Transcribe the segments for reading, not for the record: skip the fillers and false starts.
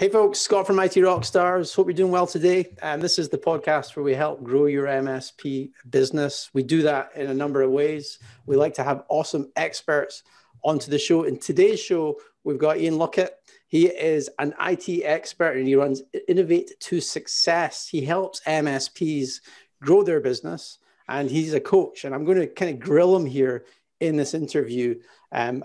Hey folks, Scott from IT Rockstars. Hope you're doing well today. This is the podcast where we help grow your MSP business. We do that in a number of ways. We like to have awesome experts onto the show. In today's show, we've got Ian Luckett. He is an IT expert and he runs Innovate to Success. He helps MSPs grow their business and he's a coach. And I'm going to kind of grill him here in this interview and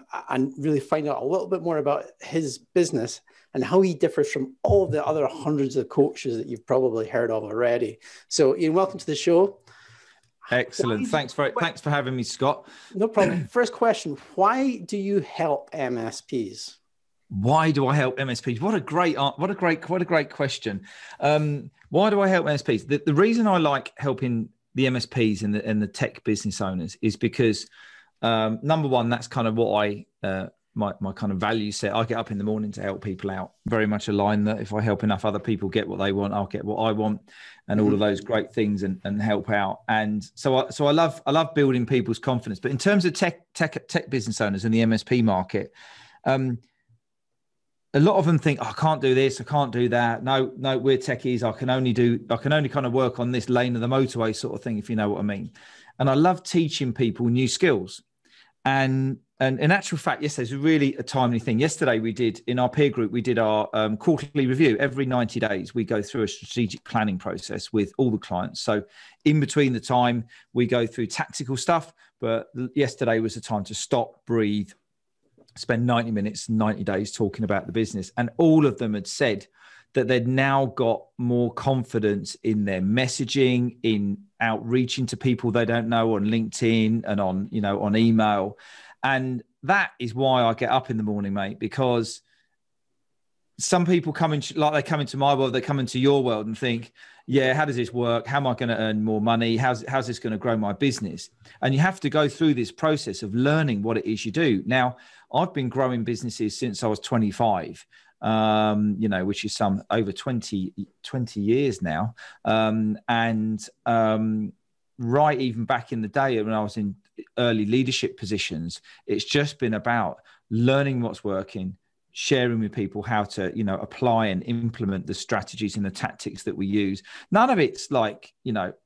really find out a little bit more about his business and how he differs from all of the other hundreds of coaches that you've probably heard of already. So Ian, welcome to the show. Excellent. Thanks for having me, Scott. No problem. First question, why do you help MSPs? Why do I help MSPs? What a great question. Why do I help MSPs? The reason I like helping the MSPs and the tech business owners is because number one, that's kind of what my kind of value set. I get up in the morning to help people out. Very much aligned that if I help enough other people get what they want, I'll get what I want, and all of those great things and help out. And so I love building people's confidence. But in terms of tech business owners in the MSP market, a lot of them think, oh, I can't do this, I can't do that. No, we're techies. I can only kind of work on this lane of the motorway sort of thing, if you know what I mean. And I love teaching people new skills. And in actual fact, yes, there's really a timely thing. Yesterday, in our peer group, we did our quarterly review. Every 90 days, we go through a strategic planning process with all the clients. So in between the time, we go through tactical stuff. But yesterday was the time to stop, breathe, spend 90 minutes, 90 days talking about the business. And all of them had said that they'd now got more confidence in their messaging, in outreaching to people they don't know on LinkedIn and on email. And that is why I get up in the morning, mate, because some people they come into my world, they come into your world and think, yeah, how does this work? How am I going to earn more money? How's this going to grow my business? And you have to go through this process of learning what it is you do. Now, I've been growing businesses since I was 25, which is some over 20 years now. Right, even back in the day when I was in early leadership positions, it's just been about learning what's working, sharing with people how to, apply and implement the strategies and the tactics that we use. None of it's like,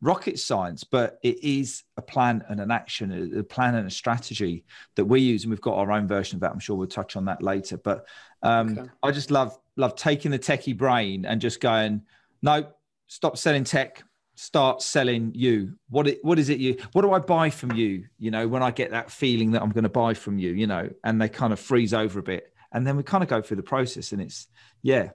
rocket science, but it is a plan and an action, a plan and a strategy that we use. And we've got our own version of that. I'm sure we'll touch on that later. But okay. I just love taking the techie brain and just going, no, stop selling tech. Start selling you. What is it what do I buy from you? When I get that feeling that I'm going to buy from you, and they kind of freeze over a bit. And then we kind of go through the process and it's, yeah.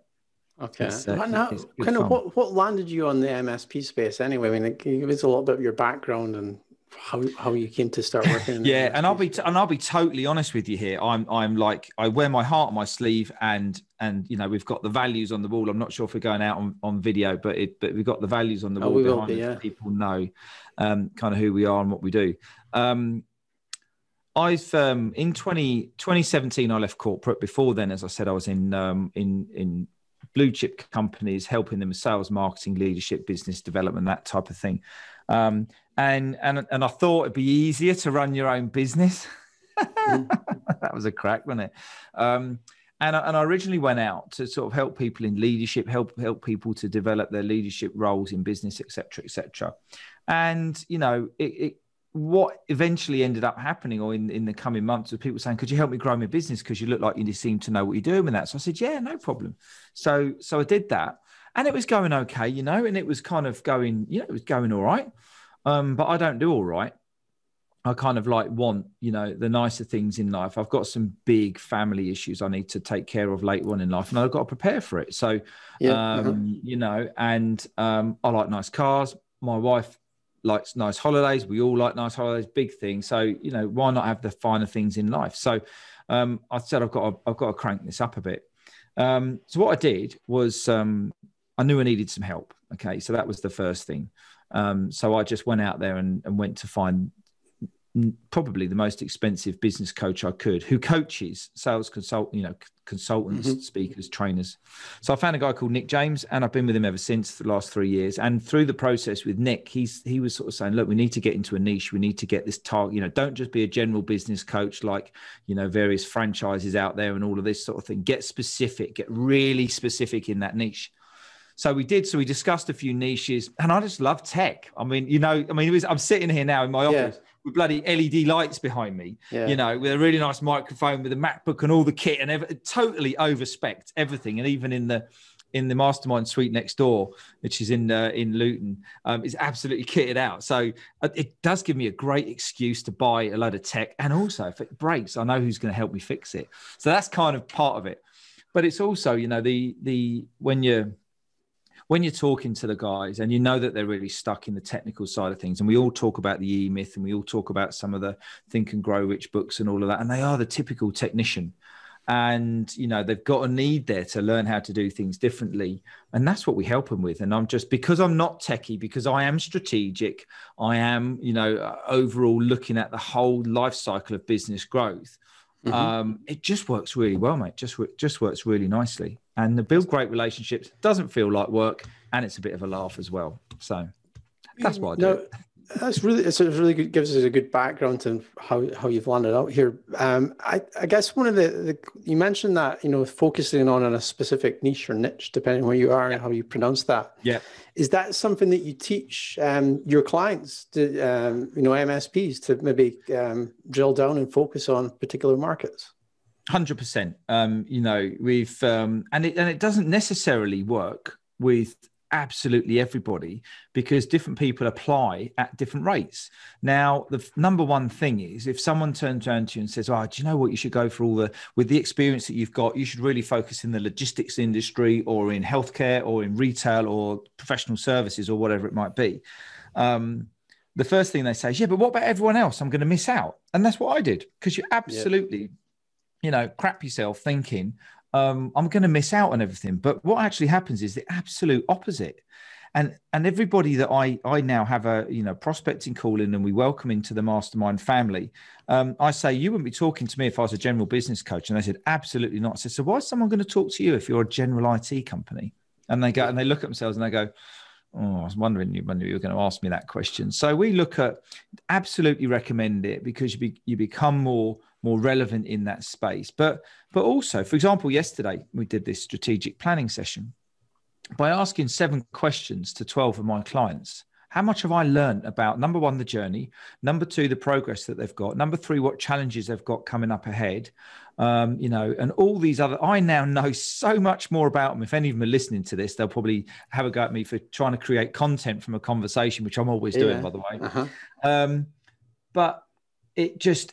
Okay. What landed you on the MSP space anyway? I mean, can you give us a little bit of your background and how you came to start working in yeah, and I'll be totally honest with you here. I'm like, I wear my heart on my sleeve and we've got the values on the wall. I'm not sure if we're going out on video, but we've got the values on the wall behind us so people know kind of who we are and what we do. I've in 2017 I left corporate. Before then, as I said, I was in blue chip companies, helping them with sales, marketing, leadership, business development, that type of thing. And I thought it'd be easier to run your own business. That was a crack, wasn't it? And I originally went out to sort of help people in leadership, help people to develop their leadership roles in business, et cetera. And what eventually ended up happening, or in the coming months, was people saying, "Could you help me grow my business? Because you look like you seem to know what you're doing with that." So I said, "Yeah, no problem." So I did that, and it was going okay, and it was kind of going, it was going all right. But I don't do all right. I kind of want, the nicer things in life. I've got some big family issues I need to take care of later on in life, and I've got to prepare for it. So, I like nice cars. My wife likes nice holidays. We all like nice holidays, big things. So, why not have the finer things in life? So, I said, I've got to crank this up a bit. So what I did was, I knew I needed some help. Okay. So that was the first thing. So I just went out there and went to find probably the most expensive business coach I could, who coaches sales consultants, speakers, trainers. So I found a guy called Nick James, and I've been with him ever since the last 3 years. And through the process with Nick, he was sort of saying, look, we need to get into a niche. We need to get this target, don't just be a general business coach like, various franchises out there and all of this sort of thing. Get specific, get really specific in that niche. So we did. So we discussed a few niches, and I just love tech. I'm sitting here now in my office with bloody LED lights behind me, with a really nice microphone, with a MacBook and all the kit, and totally overspec'd everything. And even in the mastermind suite next door, which is in Luton, is absolutely kitted out. So it does give me a great excuse to buy a load of tech. And also, if it breaks, I know who's going to help me fix it. So that's kind of part of it. But it's also, when you're talking to the guys and that they're really stuck in the technical side of things, and we all talk about the E-Myth, and we all talk about some of the Think and Grow Rich books and all of that, and they are the typical technician. And, they've got a need there to learn how to do things differently. And that's what we help them with. And because I'm not techie, because I am strategic, I am, overall looking at the whole life cycle of business growth. It just works really well, mate. Just works really nicely, and to build great relationships doesn't feel like work, and it's a bit of a laugh as well. So that's what I do. It's a really good, gives us a good background to how you've landed out here. I guess one of you mentioned that, focusing on a specific niche or niche, depending where you are and how you pronounce that. Yeah. Is that something that you teach your clients, MSPs, to maybe drill down and focus on particular markets? 100%. And it doesn't necessarily work with absolutely everybody, because different people apply at different rates. Now, the number one thing is, if someone turns around to you and says, do you know what, you should go for with the experience that you've got, you should really focus in the logistics industry or in healthcare or in retail or professional services or whatever it might be. The first thing they say is, but what about everyone else? I'm going to miss out. And that's what I did, because you absolutely, crap yourself thinking, I'm going to miss out on everything. But what actually happens is the absolute opposite. And everybody that I now have a, prospecting call in and we welcome into the mastermind family, I say, you wouldn't be talking to me if I was a general business coach. And they said, absolutely not. I said, so why is someone going to talk to you if you're a general IT company? And they go, and they look at themselves and they go, I was wondering when you were going to ask me that question. So we look at, absolutely recommend it, because you become more relevant in that space. But also, for example, yesterday we did this strategic planning session by asking 7 questions to 12 of my clients. How much have I learned about, number 1, the journey, number 2, the progress that they've got, number 3, what challenges they've got coming up ahead, and all these other, I now know so much more about them. If any of them are listening to this, they'll probably have a go at me for trying to create content from a conversation, which I'm always doing, by the way. But it just,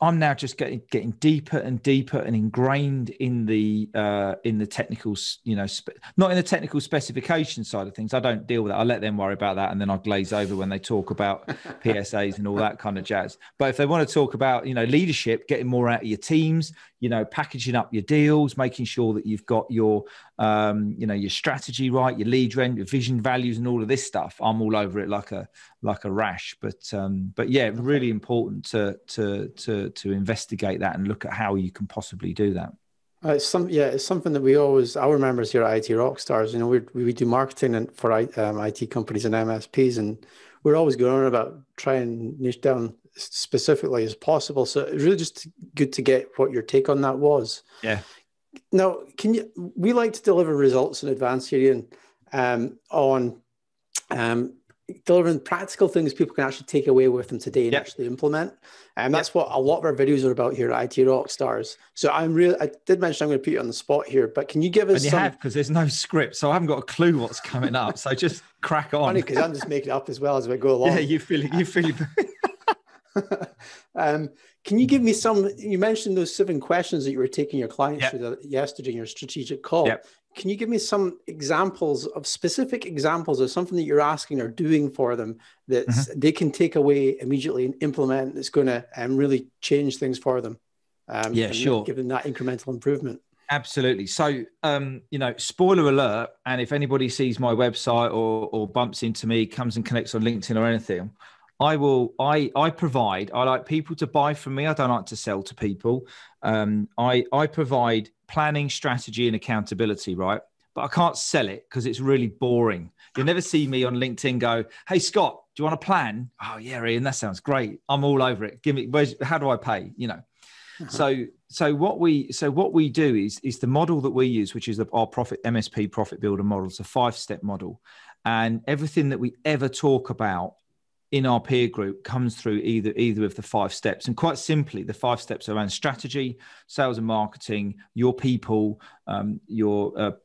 I'm now just getting deeper and deeper and ingrained in the technical, not in the technical specification side of things. I don't deal with that. I let them worry about that. And then I glaze over when they talk about PSAs and all that kind of jazz. But if they want to talk about, leadership, getting more out of your teams, packaging up your deals, making sure that you've got your, your strategy right, your lead gen, your vision, values, and all of this stuff, I'm all over it like a rash. But yeah, really important to investigate that and look at how you can possibly do that. It's something that our members here at IT Rockstars, we do marketing for IT companies and MSPs, and we're always going on about trying and niche down specifically as possible. So it's really just good to get what your take on that was. Yeah. Now, we like to deliver results in advance here, Ian, on delivering practical things people can actually take away with them today and actually implement. And that's what a lot of our videos are about here at IT Rockstars. So I did mention I'm going to put you on the spot here, but can you give us because there's no script, so I haven't got a clue what's coming up. So just crack on. Funny, because I'm just making it up as well as we go along. Yeah, you feel it. Can you give me you mentioned those 7 questions that you were taking your clients through yesterday in your strategic call. Can you give me some specific examples of something that you're asking or doing for them that they can take away immediately and implement, that's going to really change things for them? Sure. Give them that incremental improvement. Absolutely. So, spoiler alert, and if anybody sees my website or bumps into me, comes and connects on LinkedIn or anything, I like people to buy from me. I don't like to sell to people. I provide planning, strategy, and accountability, right? But I can't sell it because it's really boring. You'll never see me on LinkedIn go, "Hey, Scott, do you want a plan?" "Oh yeah, Ian, that sounds great. I'm all over it. Give me, how do I pay?" So what we do is the model that we use, which is our MSP profit builder model. It's a 5-step model, and everything that we ever talk about in our peer group comes through either of the 5 steps. And quite simply, the 5 steps are around strategy, sales and marketing, your people, your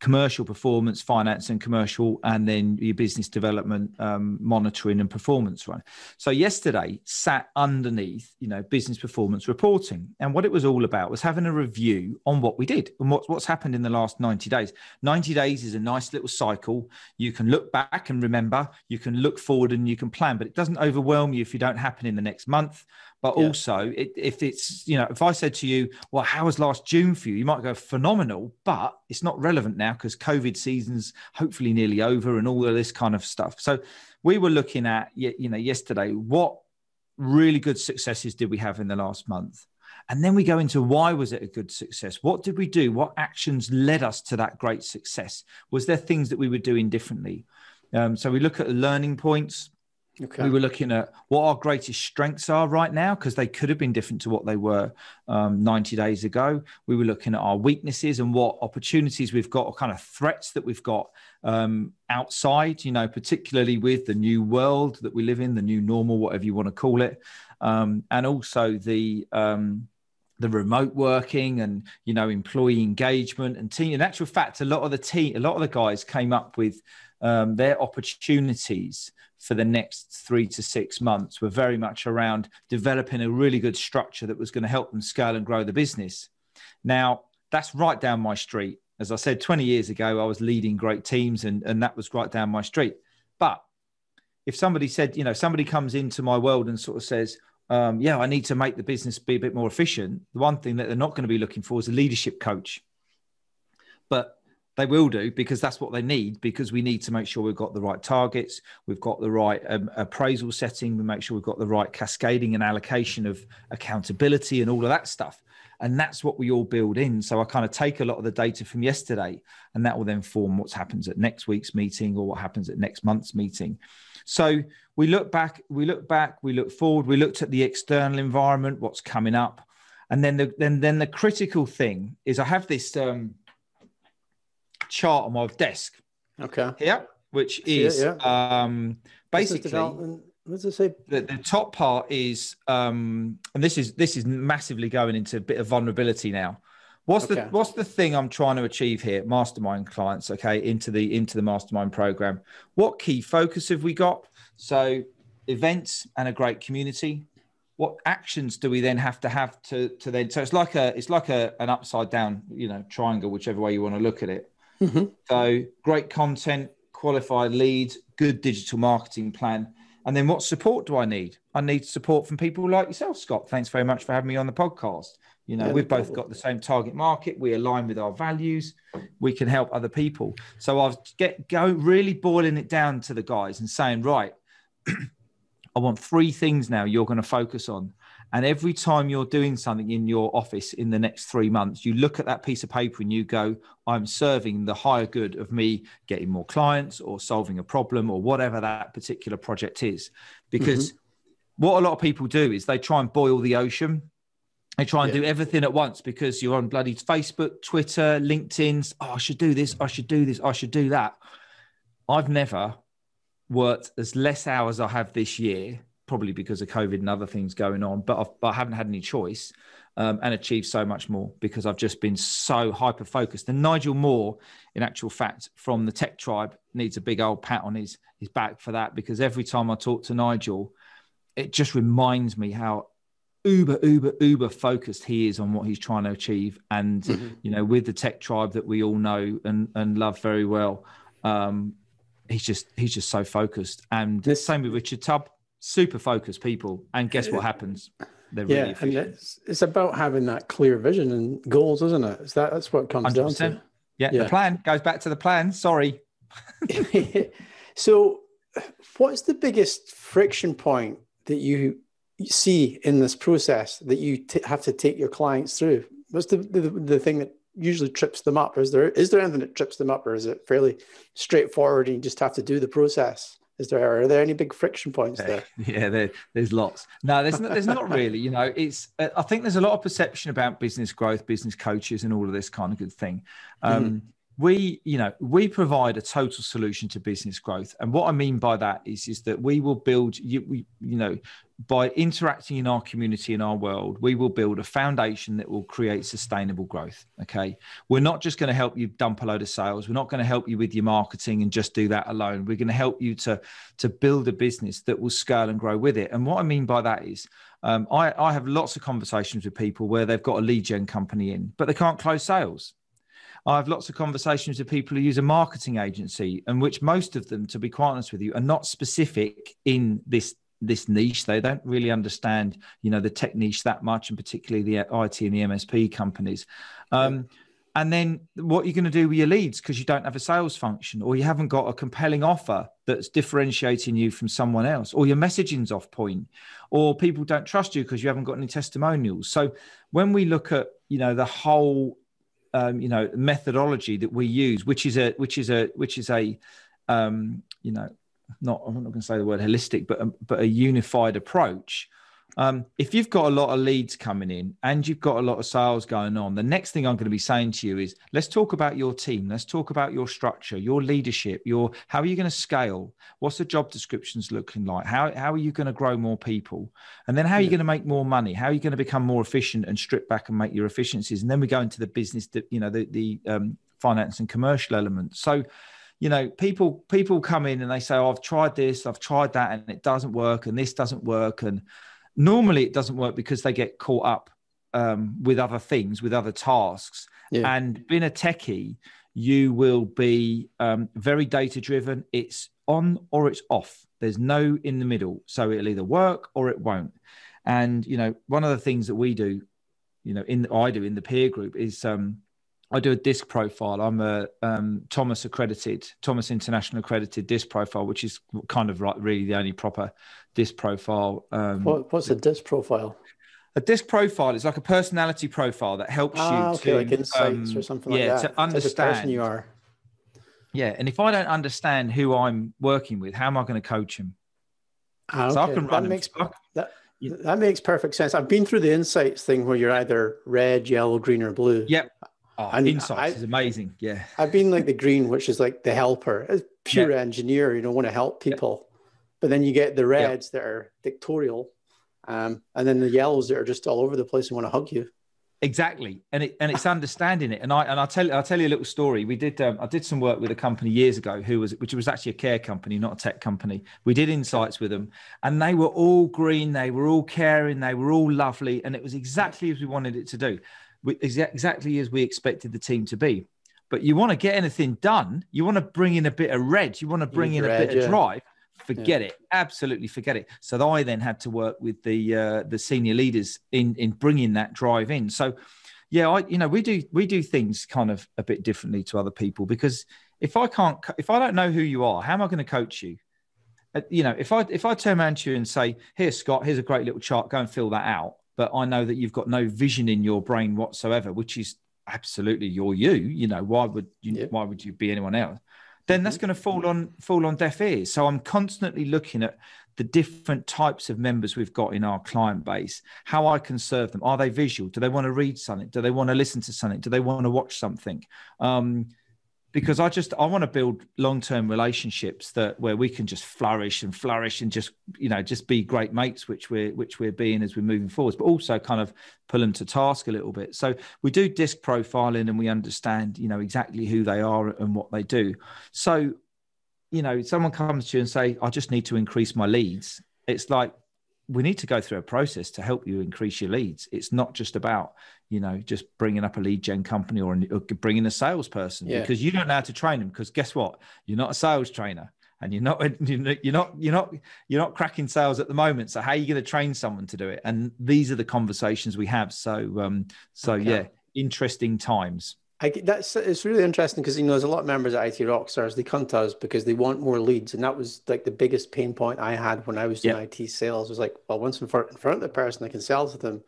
commercial performance, finance and commercial, and then your business development, monitoring and performance, right? So yesterday sat underneath, business performance reporting. And what it was all about was having a review on what we did and what's happened in the last 90 days. 90 days is a nice little cycle. You can look back and remember, you can look forward and you can plan, but it doesn't overwhelm you if you don't happen in the next month. But also, if I said to you, "Well, how was last June for you?" You might go, "Phenomenal," but it's not relevant now because COVID season's hopefully nearly over and all of this kind of stuff. So we were looking at, yesterday, what really good successes did we have in the last month? And then we go into why was it a good success? What did we do? What actions led us to that great success? Was there things that we were doing differently? So we look at the learning points. Okay. We were looking at what our greatest strengths are right now, because they could have been different to what they were 90 days ago. We were looking at our weaknesses and what opportunities we've got, or kind of threats that we've got outside, particularly with the new world that we live in, the new normal, whatever you want to call it. And also the remote working and, employee engagement and team. In actual fact, a lot of the guys came up with their opportunities for the next 3 to 6 months were very much around developing a really good structure that was going to help them scale and grow the business. Now, that's right down my street. As I said, 20 years ago, I was leading great teams and that was right down my street. But if somebody said, somebody comes into my world and sort of says, I need to make the business be a bit more efficient, the one thing that they're not going to be looking for is a leadership coach. But they will do, because that's what they need, because we need to make sure we've got the right targets, we've got the right appraisal setting, we make sure we've got the right cascading and allocation of accountability and all of that stuff. And that's what we all build in. So I kind of take a lot of the data from yesterday, and that will then form what happens at next week's meeting or what happens at next month's meeting. So we look back, we look forward, we looked at the external environment, what's coming up. And then the critical thing is I have this chart on my desk here, which is basically, what does it say? The top part is and this is massively going into a bit of vulnerability now. What's the thing I'm trying to achieve here? Mastermind clients, into the mastermind program. What key focus have we got? So events and a great community. What actions do we then have to then? So it's like an upside down, triangle, whichever way you want to look at it. Mm-hmm. So great content, qualified leads, good digital marketing plan. And then what support do I need? I need support from people like yourself, Scott. Thanks very much for having me on the podcast. We've both got the same target market. We align with our values. We can help other people. So I'll go really boiling it down to the guys and saying, right, I want 3 things now you're going to focus on. And every time you're doing something in your office in the next 3 months, you look at that piece of paper and you go, I'm serving the higher good of me getting more clients or solving a problem or whatever that particular project is. Because what a lot of people do is they try and boil the ocean. They try and do everything at once because you're on bloody Facebook, Twitter, LinkedIn. Oh, I should do this. I should do this. I should do that. I've never worked as less hours I have this year, probably because of COVID and other things going on, but I haven't had any choice and achieved so much more because I've just been so hyper focused. And Nigel Moore, in actual fact, from the Tech Tribe, needs a big old pat on his back for that, because every time I talk to Nigel, it just reminds me how uber focused he is on what he's trying to achieve. And, with the Tech Tribe that we all know and love very well, he's just so focused. And the same with Richard Tubb. Super focused people, and guess what happens? They're really efficient. And it's about having that clear vision and goals, isn't it? That's what it comes 100%. Down to. Yeah, the plan goes back to the plan. Sorry. So what's the biggest friction point that you see in this process that you have to take your clients through? What's the thing that usually trips them up? Is there anything that trips them up, or is it fairly straightforward and you just have to do the process? Are there any big friction points there? Yeah, there's lots. No, there's not really. You know, I think there's a lot of perception about business growth, business coaches, and all of this kind of good thing. We provide a total solution to business growth, and what I mean by that is that we will build by interacting in our community, in our world, we will build a foundation that will create sustainable growth. Okay. We're not just going to help you dump a load of sales. We're not going to help you with your marketing and just do that alone. We're going to help you to build a business that will scale and grow with it. And what I mean by that is, I have lots of conversations with people where they've got a lead gen company in, but they can't close sales. I have lots of conversations with people who use a marketing agency, and which most of them, to be quite honest with you, are not specific in this niche. They don't really understand, the tech niche that much, and particularly the IT and the MSP companies. And then what you're going to do with your leads, because you don't have a sales function, or you haven't got a compelling offer that's differentiating you from someone else, or your messaging's off point, or people don't trust you because you haven't got any testimonials. So when we look at, the whole methodology that we use, which is a I'm not going to say the word holistic, but a unified approach. If you've got a lot of leads coming in and you've got a lot of sales going on, the next thing I'm going to be saying to you is, let's talk about your team. Let's talk about your structure, your leadership, how are you going to scale? What's the job descriptions looking like? How are you going to grow more people? And then how are you going to make more money? How are you going to become more efficient and strip back and make your efficiencies? And then we go into the business, the finance and commercial element. So, people come in and they say, oh, I've tried this, I've tried that, and it doesn't work, and this doesn't work. And normally it doesn't work because they get caught up with other things, with other tasks. Yeah. And being a techie, you will be very data driven. It's on or it's off. There's no in the middle. So it'll either work or it won't. And, one of the things that we do, I do in the peer group is I do a DISC profile. I'm a Thomas International accredited DISC profile, which is kind of really the only proper DISC profile. What's a DISC profile? A DISC profile is like a personality profile that helps you to like insights or something like that. To understand the person you are. Yeah, and if I don't understand who I'm working with, how am I going to coach him? Okay. So I can run that makes perfect sense. I've been through the insights thing where you're either red, yellow, green, or blue. Yep. Insights is amazing. Yeah. I've been like the green, which is like the helper, a pure engineer, want to help people. But then you get the reds that are dictatorial, and then the yellows that are just all over the place and want to hug you. Exactly. And it's understanding it. And I'll tell you a little story. I did some work with a company years ago which was actually a care company, not a tech company. We did insights with them, and they were all green, they were all caring, they were all lovely, and it was exactly as we wanted it to do. Exactly as we expected the team to be. But you want to get anything done, you want to bring in a bit of red, you want to bring in a bit of drive. Forget it. Absolutely forget it. So I then had to work with the senior leaders in bringing that drive in. So we do things kind of a bit differently to other people, because if I don't know who you are, how am I going to coach you? If I turn around to you and say, here, Scott, here's a great little chart, go and fill that out, but I know that you've got no vision in your brain whatsoever, which is absolutely you. Why would you be anyone else? Then that's going to fall on deaf ears. So I'm constantly looking at the different types of members we've got in our client base, how I can serve them. Are they visual? Do they want to read something? Do they want to listen to something? Do they want to watch something? Because I want to build long-term relationships where we can just flourish and just be great mates, which we're being as we're moving forwards, but also kind of pull them to task a little bit. So we do DISC profiling, and we understand, exactly who they are and what they do. So, someone comes to you and say, I just need to increase my leads. It's like, we need to go through a process to help you increase your leads. It's not just about, just bringing up a lead gen company or bringing a salesperson, because you don't know how to train them. Because guess what? You're not a sales trainer, and you're not cracking sales at the moment. So how are you going to train someone to do it? And these are the conversations we have. So, interesting times. It's really interesting because, you know, there's a lot of members at IT Rockstars, they come to us because they want more leads. And that was like the biggest pain point I had when I was doing IT sales, was like, well, once in front of the person, I can sell to them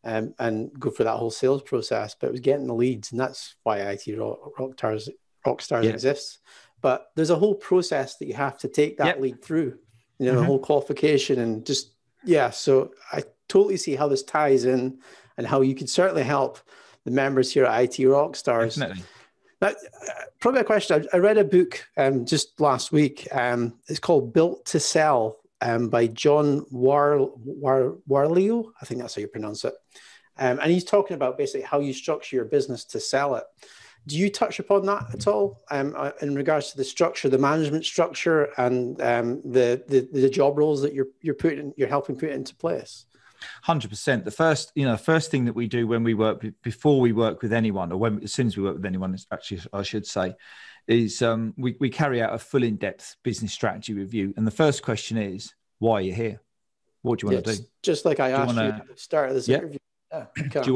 and go for that whole sales process. But it was getting the leads. And that's why Rockstars exists. But there's a whole process that you have to take that lead through, you know, the whole qualification and just, so I totally see how this ties in and how you could certainly help the members here at IT Rockstars. Definitely. Now, probably a question. I read a book just last week. It's called Built to Sell by John Warlio. I think that's how you pronounce it. And he's talking about basically how you structure your business to sell it. Do you touch upon that at all in regards to the structure, the management structure, and the job roles that you're helping put into place? 100%. The first thing that we do when we work, before we work with anyone, or as soon as we work with anyone, actually, I should say, is we carry out a full in-depth business strategy review. And the first question is, why are you here? What do you want to do? Just like I asked you at the start of this interview. Yeah, okay. Do you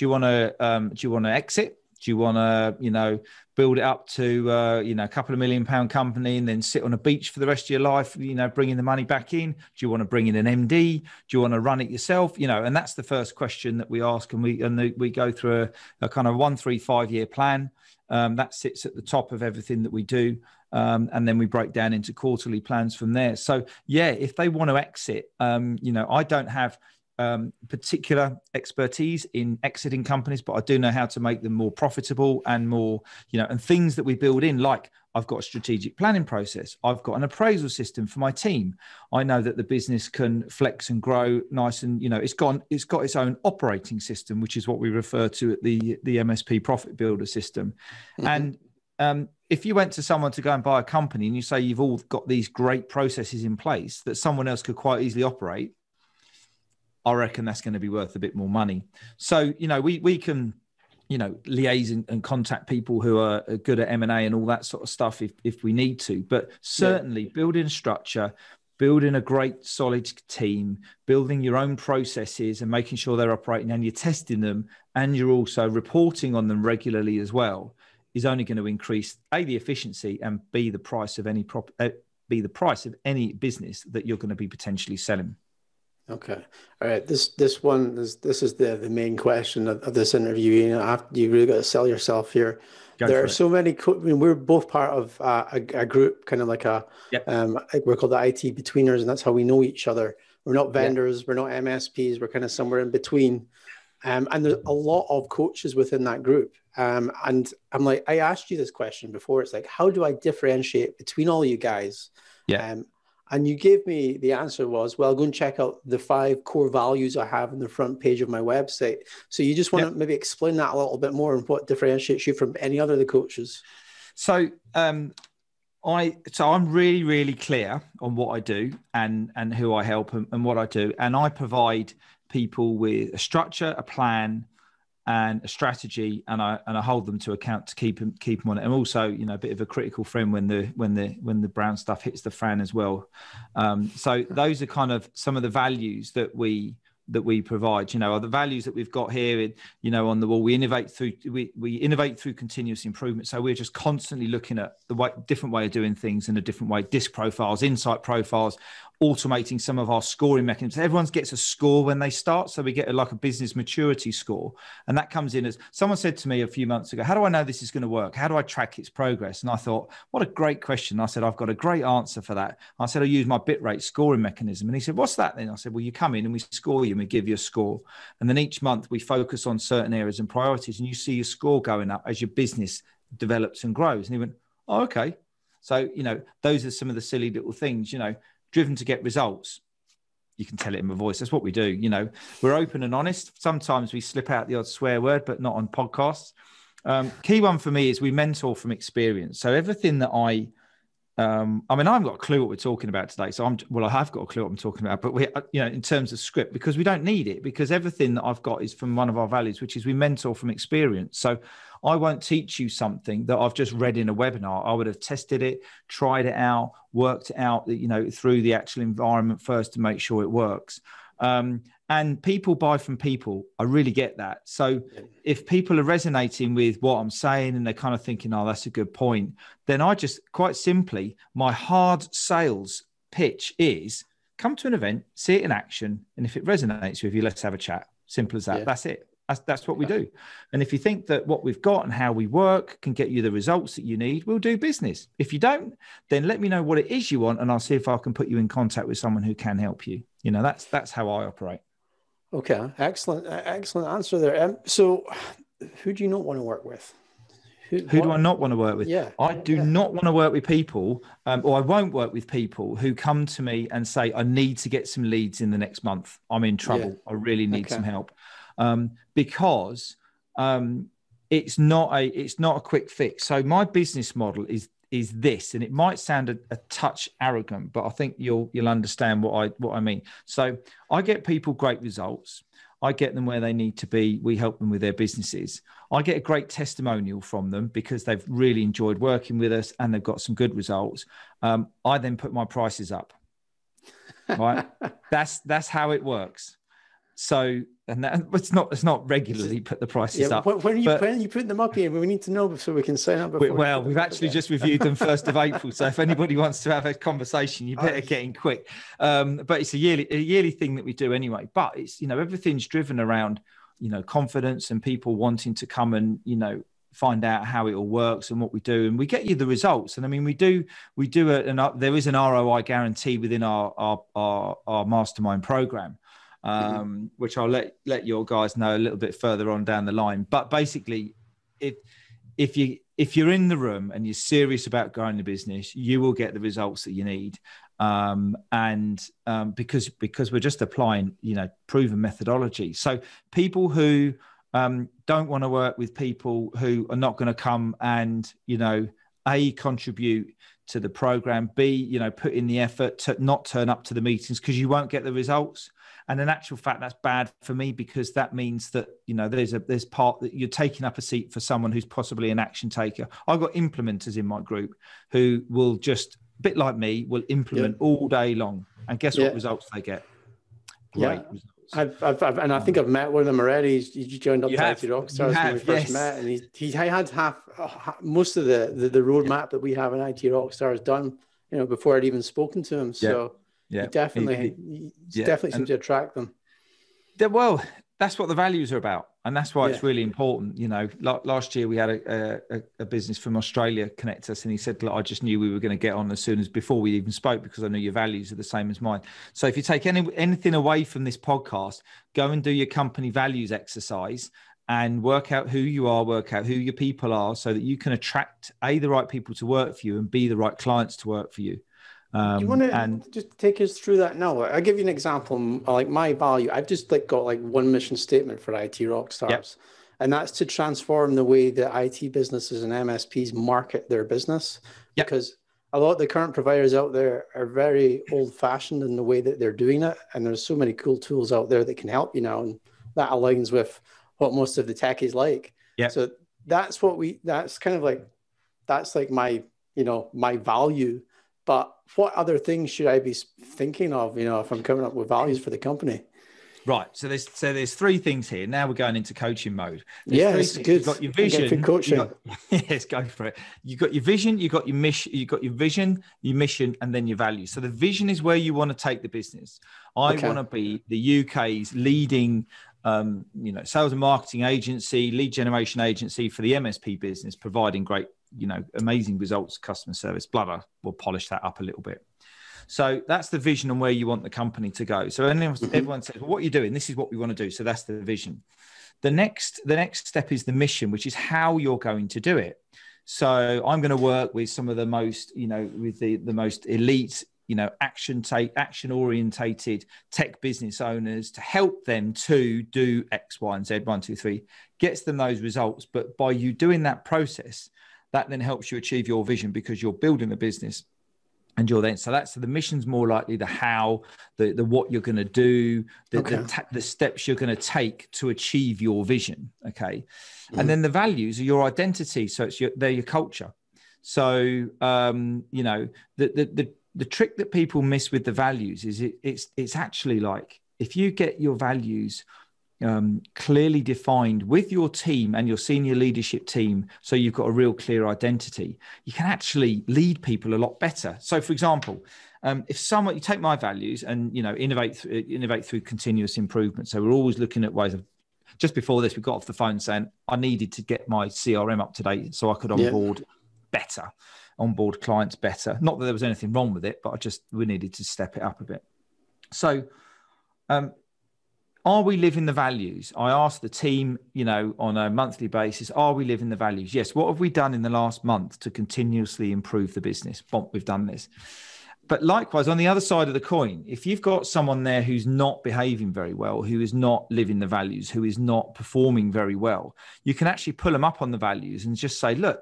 want to exit? Do you want to, build it up to, a couple of £1 million company and then sit on a beach for the rest of your life, bringing the money back in? Do you want to bring in an MD? Do you want to run it yourself? And that's the first question that we ask. And we go through a kind of 1, 3, 5 year plan that sits at the top of everything that we do. And then we break down into quarterly plans from there. So, if they want to exit, I don't have particular expertise in exiting companies, but I do know how to make them more profitable and more, and things that we build in, like I've got a strategic planning process. I've got an appraisal system for my team. I know that the business can flex and grow nice. And, it's got its own operating system, which is what we refer to at the MSP profit builder system. Mm-hmm. And if you went to someone to go and buy a company and you say you've all got these great processes in place that someone else could quite easily operate, I reckon that's going to be worth a bit more money. So, we can, liaise and contact people who are good at M&A and all that sort of stuff if we need to. But certainly building structure, building a great solid team, building your own processes and making sure they're operating and you're testing them and you're also reporting on them regularly as well is only going to increase A, the efficiency, and B, the price of any business that you're going to be potentially selling. Okay. All right. This is the main question of this interview. You really got to sell yourself here. There are so many. We're both part of a group, kind of like we're called the ITbetweeners, and that's how we know each other. We're not vendors. We're not MSPs. We're kind of somewhere in between. And there's a lot of coaches within that group. And I'm like, I asked you this question before. It's like, how do I differentiate between all you guys? Yeah. And you gave me the answer was, well, go and check out the 5 core values I have on the front page of my website. So you just want to maybe explain that a little bit more and what differentiates you from any other of the coaches. So I'm really, really clear on what I do and who I help and what I do. And I provide people with a structure, a plan, and a strategy, and I hold them to account to keep them on it. And also, a bit of a critical friend when the brown stuff hits the fan as well. So those are kind of some of the values that we provide. Are the values that we've got here. On the wall, we innovate through continuous improvement. So we're just constantly looking at the different way of doing things in a different way. Disc profiles, insight profiles, automating some of our scoring mechanisms. Everyone gets a score when they start. So we get a business maturity score. And that comes in as someone said to me a few months ago, how do I know this is going to work? How do I track its progress? And I thought, what a great question. I said, I've got a great answer for that. I said, I use my bit rate scoring mechanism. And he said, what's that then? I said, well, you come in and we score you and we give you a score. And then each month we focus on certain areas and priorities, and you see your score going up as your business develops and grows. And he went, oh, okay. So, those are some of the silly little things, driven to get results. You can tell it in my voice. That's what we do. We're open and honest. Sometimes we slip out the odd swear word, but not on podcasts. Key one for me is we mentor from experience. So everything that I haven't got a clue what we're talking about today. So I have got a clue what I'm talking about, but we, in terms of script, because we don't need it, because everything that I've got is from one of our values, which is we mentor from experience. So I won't teach you something that I've just read in a webinar. I would have tested it, tried it out, worked it out, through the actual environment first to make sure it works. And And people buy from people. I really get that. So if people are resonating with what I'm saying and they're kind of thinking, oh, that's a good point, then I just quite simply, my hard sales pitch is come to an event, see it in action. And if it resonates with you, let's have a chat. Simple as that. Yeah. That's it. That's what we do. And if you think that what we've got and how we work can get you the results that you need, we'll do business. If you don't, then let me know what it is you want, and I'll see if I can put you in contact with someone who can help you. You know, that's how I operate. Okay, excellent answer there. So, who do you not want to work with? Who do I not want to work with? Yeah, I do not want to work with people, or I won't work with people who come to me and say, I need to get some leads in the next month. I'm in trouble. Yeah. I really need some help. Because it's not a quick fix. So my business model is this, and it might sound a touch arrogant, but I think you'll understand what I mean. So I get people great results. I get them where they need to be. We help them with their businesses. I get a great testimonial from them because they've really enjoyed working with us and they've got some good results. I then put my prices up. Right? That's how it works. So, and it's not regularly put the prices up. When you put them up here, we need to know so we can sign up. Well, we've actually just reviewed them 1st of April. So if anybody wants to have a conversation, you better get in quick. But it's a yearly thing that we do anyway. But it's, everything's driven around, confidence and people wanting to come and, find out how it all works and what we do, and we get you the results. And I mean, there is an ROI guarantee within our mastermind program. Which I'll let your guys know a little bit further on down the line. But basically, if you're in the room and you're serious about growing the business, you will get the results that you need. Because we're just applying, proven methodology. So people who don't want to work with people who are not going to come and, A, contribute to the program, B, put in the effort to not turn up to the meetings because you won't get the results. And in actual fact, that's bad for me because that means that, there's part that you're taking up a seat for someone who's possibly an action taker. I've got implementers in my group who will just, a bit like me, will implement all day long. And guess what results they get? Great results. I think I've met one of them already. He joined up to IT Rockstars when we first met, and he had most of the roadmap that we have in IT Rockstars done, before I'd even spoken to him. So he definitely seems to attract them. Well, that's what the values are about. And that's why it's really important. Last year we had a business from Australia connect us, and he said, look, I just knew we were going to get on as soon as before we even spoke because I knew your values are the same as mine. So if you take anything away from this podcast, go and do your company values exercise and work out who you are, work out who your people are so that you can attract A, the right people to work for you, and B, the right clients to work for you. Do you want to just take us through that now? I'll give you an example. Like my value, I've just got one mission statement for IT Rockstars, and that's to transform the way that IT businesses and MSPs market their business. Because a lot of the current providers out there are very old-fashioned in the way that they're doing it, and there's so many cool tools out there that can help you now, and that aligns with what most of the techies like. So that's my my value. But what other things should I be thinking of, if I'm coming up with values for the company? Right. So there's three things here. Now we're going into coaching mode. It's good. You've got your vision. Coaching. Yes, go for it. You've got your vision, you've got your mission, your mission, and then your values. So the vision is where you want to take the business. I want to be the UK's leading sales and marketing agency, lead generation agency for the MSP business, providing great, amazing results, customer service, blah, blah. We'll polish that up a little bit. So that's the vision and where you want the company to go. So everyone says, well, what are you doing? This is what we want to do. So that's the vision. The next step is the mission, which is how you're going to do it. So I'm going to work with some of the most, with the most elite, action orientated tech business owners to help them to do X, Y, and Z, 1, 2, 3, gets them those results. But by you doing that process, that then helps you achieve your vision because you're building a business and so that's the mission's more likely the how, the what you're going to do, the steps you're going to take to achieve your vision. Okay. And then the values are your identity. So they're your culture. So, the trick that people miss with the values is it's actually like if you get your values clearly defined with your team and your senior leadership team, so you've got a real clear identity, you can actually lead people a lot better. So, for example, if someone, you take my values and, innovate through continuous improvement. So we're always looking at ways of, just before this, we got off the phone saying I needed to get my CRM up to date so I could onboard better, onboard clients better. Not that there was anything wrong with it, but we needed to step it up a bit. So, are we living the values? I asked the team, on a monthly basis, are we living the values? Yes. What have we done in the last month to continuously improve the business? Well, we've done this. But likewise, on the other side of the coin, if you've got someone there who's not behaving very well, who is not living the values, who is not performing very well, you can actually pull them up on the values and just say, look,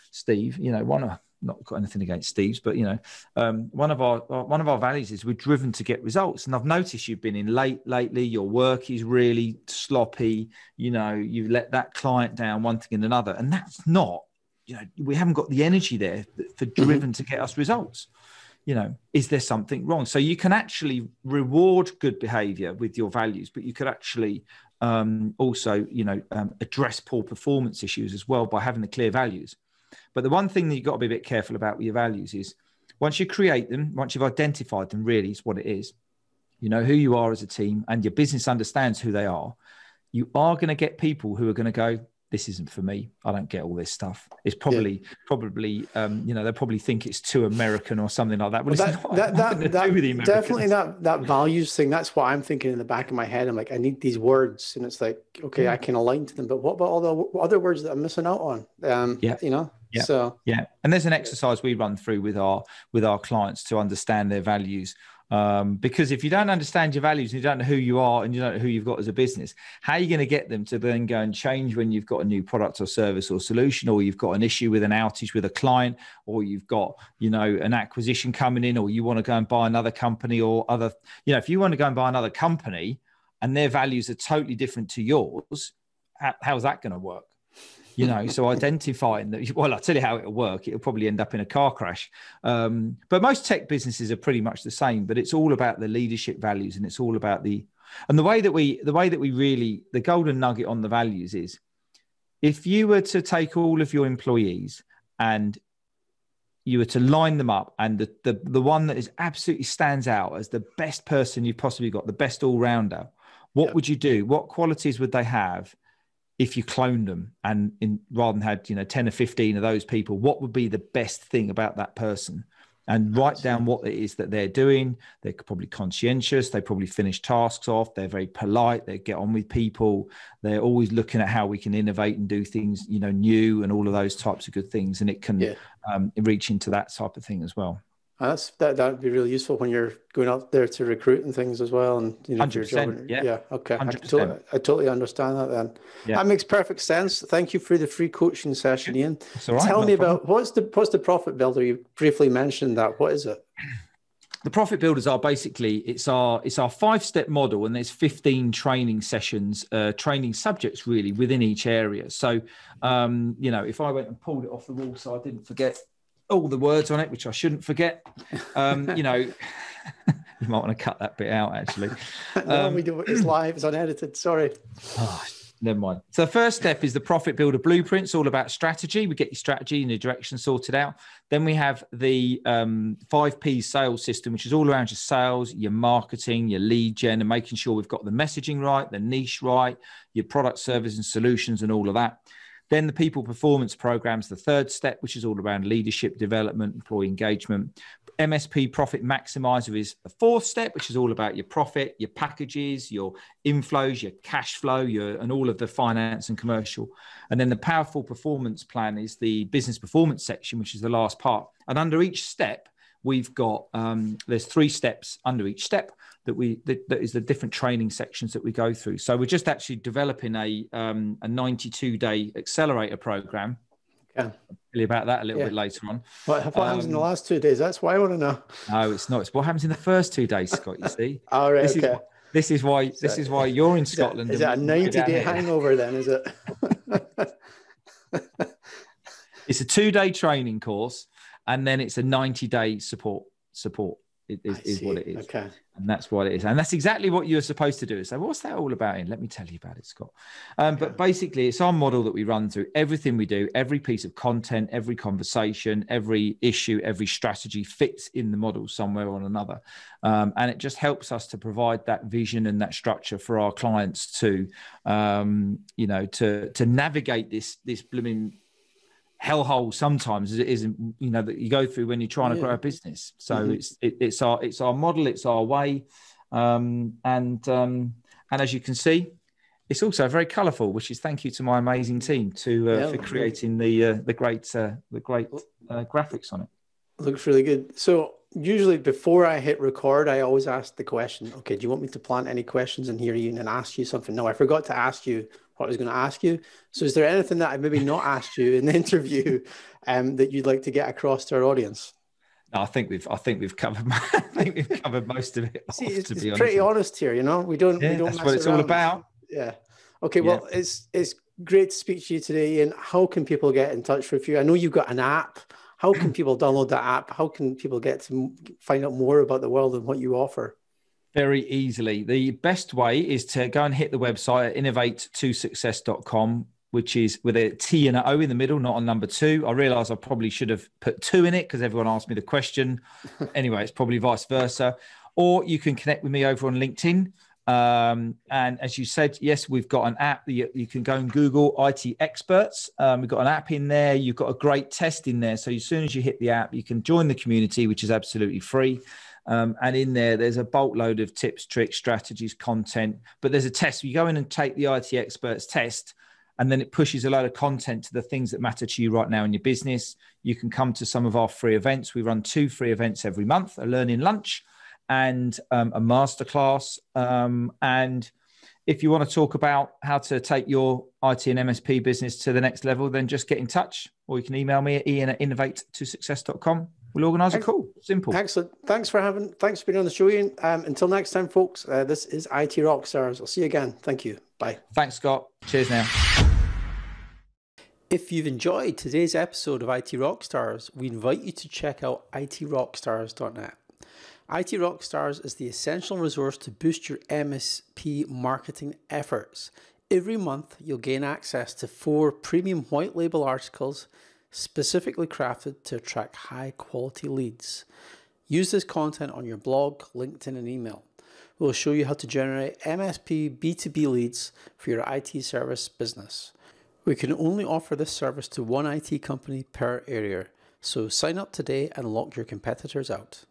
Steve, not got anything against Steve's, but one of our values is we're driven to get results. And I've noticed you've been in late lately. Your work is really sloppy. You've let that client down, one thing and another. And that's not, we haven't got the energy there for driven to get us results. Is there something wrong? So you can actually reward good behavior with your values, but you could actually also, address poor performance issues as well by having the clear values. But the one thing that you've got to be a bit careful about with your values is once you create them, once you've identified them, really is what it is, you know who you are as a team and your business understands who they are, you are going to get people who are going to go, this isn't for me. I don't get all this stuff. It's probably, they'll probably think it's too American or something like that. But definitely that values thing. That's what I'm thinking in the back of my head. I'm like, I need these words, and it's like, okay, I can align to them. But what about all the other words that I'm missing out on? And there's an exercise we run through with our clients to understand their values. Because if you don't understand your values and you don't know who you are and you don't know who you've got as a business, how are you going to get them to then go and change when you've got a new product or service or solution, or you've got an issue with an outage with a client, or you've got, an acquisition coming in, or you want to go and buy another company or other, if you want to go and buy another company and their values are totally different to yours, how's that going to work? So identifying that, well, I'll tell you how it'll work. It'll probably end up in a car crash. But most tech businesses are pretty much the same, but it's all about the leadership values, and it's all about the way that we really, the golden nugget on the values is, if you were to take all of your employees and you were to line them up, and the one that is absolutely stands out as the best person you've possibly got, the best all-rounder, what would you do? What qualities would they have? If you cloned them and rather than had 10 or 15 of those people, what would be the best thing about that person? And write down what it is that they're doing. They're probably conscientious. They probably finish tasks off. They're very polite. They get on with people. They're always looking at how we can innovate and do things, new, and all of those types of good things. And it can reach into that type of thing as well. That would be really useful when you're going out there to recruit and things as well. And 100%, okay. 100%. I totally understand that then. Yeah. That makes perfect sense. Thank you for the free coaching session, Ian. That's all right. Tell me about what's the profit builder? You briefly mentioned that. What is it? The profit builders are basically, it's our 5-step model, and there's 15 training sessions, training subjects really within each area. So, if I went and pulled it off the wall so I didn't forget all the words on it, which I shouldn't forget, you might want to cut that bit out actually. No, we do it. It's live, it's unedited. Sorry. Never mind. So the first step is the profit builder blueprint. It's all about strategy. We get your strategy and your direction sorted out. Then we have the 5P sales system, which is all around your sales, your marketing, your lead gen, and making sure we've got the messaging right, the niche right, your product, service, and solutions, and all of that. Then the people performance programs, the third step, which is all around leadership development, employee engagement. MSP profit maximizer is the fourth step, which is all about your profit, your packages, your inflows, your cash flow, and all of the finance and commercial. And then the powerful performance plan is the business performance section, which is the last part. And under each step, we've got, there's 3 steps under each step that is the different training sections that we go through. So we're just actually developing a 92-day accelerator program. Yeah. I'll tell you about that a little bit later on. What happens in the last 2 days? That's why I want to know. No, it's not. It's what happens in the first 2 days, Scott, you see. All right, This is why you're in Scotland. Is that a 90-day hangover then, is it? It's a 2-day training course, and then it's a 90-day support. is what it is. Okay. And that's what it is. And that's exactly what you're supposed to do. So what's that all about? Ian? Let me tell you about it, Scott. But basically, it's our model that we run through everything we do, every piece of content, every conversation, every issue, every strategy fits in the model somewhere or another. And it just helps us to provide that vision and that structure for our clients to, to navigate this blooming hellhole sometimes as it is, that you go through when you're trying to grow a business. So it's our model, it's our way, and as you can see, it's also very colourful. Which is thank you to my amazing team for creating the great graphics on it. Looks really good. So usually before I hit record, I always ask the question, okay, do you want me to plant any questions in here, Ian, and ask you something? No, I forgot to ask you what I was going to ask you. So is there anything that I maybe not asked you in the interview that you'd like to get across to our audience? No, I think we've covered. I think we've covered most of it. See, it's pretty honest here, We don't. That's what it's all about. Yeah. Okay. Well, it's great to speak to you today. And how can people get in touch with you? I know you've got an app. How can people download that app? How can people get to find out more about the world and what you offer? Very easily. The best way is to go and hit the website at innovate2success.com, which is with a T and an O in the middle, not on number 2. I realize I probably should have put 2 in it because everyone asked me the question. Anyway, it's probably vice versa. Or you can connect with me over on LinkedIn. And as you said, yes, we've got an app. You can go and Google IT experts. We've got an app in there. You've got a great test in there. So as soon as you hit the app, you can join the community, which is absolutely free. And in there's a boatload of tips, tricks, strategies, content. But there's a test. You go in and take the IT experts test, and then it pushes a load of content to the things that matter to you right now in your business. You can come to some of our free events. We run 2 free events every month, a learning lunch and a masterclass. And if you want to talk about how to take your IT and MSP business to the next level, then just get in touch, or you can email me at ian@innovate2success.com. We'll organise a call. Simple. Excellent. Thanks for being on the show, Ian. Until next time, folks, this is IT Rockstars. I'll see you again. Thank you. Bye. Thanks, Scott. Cheers now. If you've enjoyed today's episode of IT Rockstars, we invite you to check out itrockstars.net. IT Rockstars is the essential resource to boost your MSP marketing efforts. Every month, you'll gain access to 4 premium white label articles specifically crafted to attract high quality leads. Use this content on your blog, LinkedIn, and email. We'll show you how to generate MSP B2B leads for your IT service business. We can only offer this service to one IT company per area, so sign up today and lock your competitors out.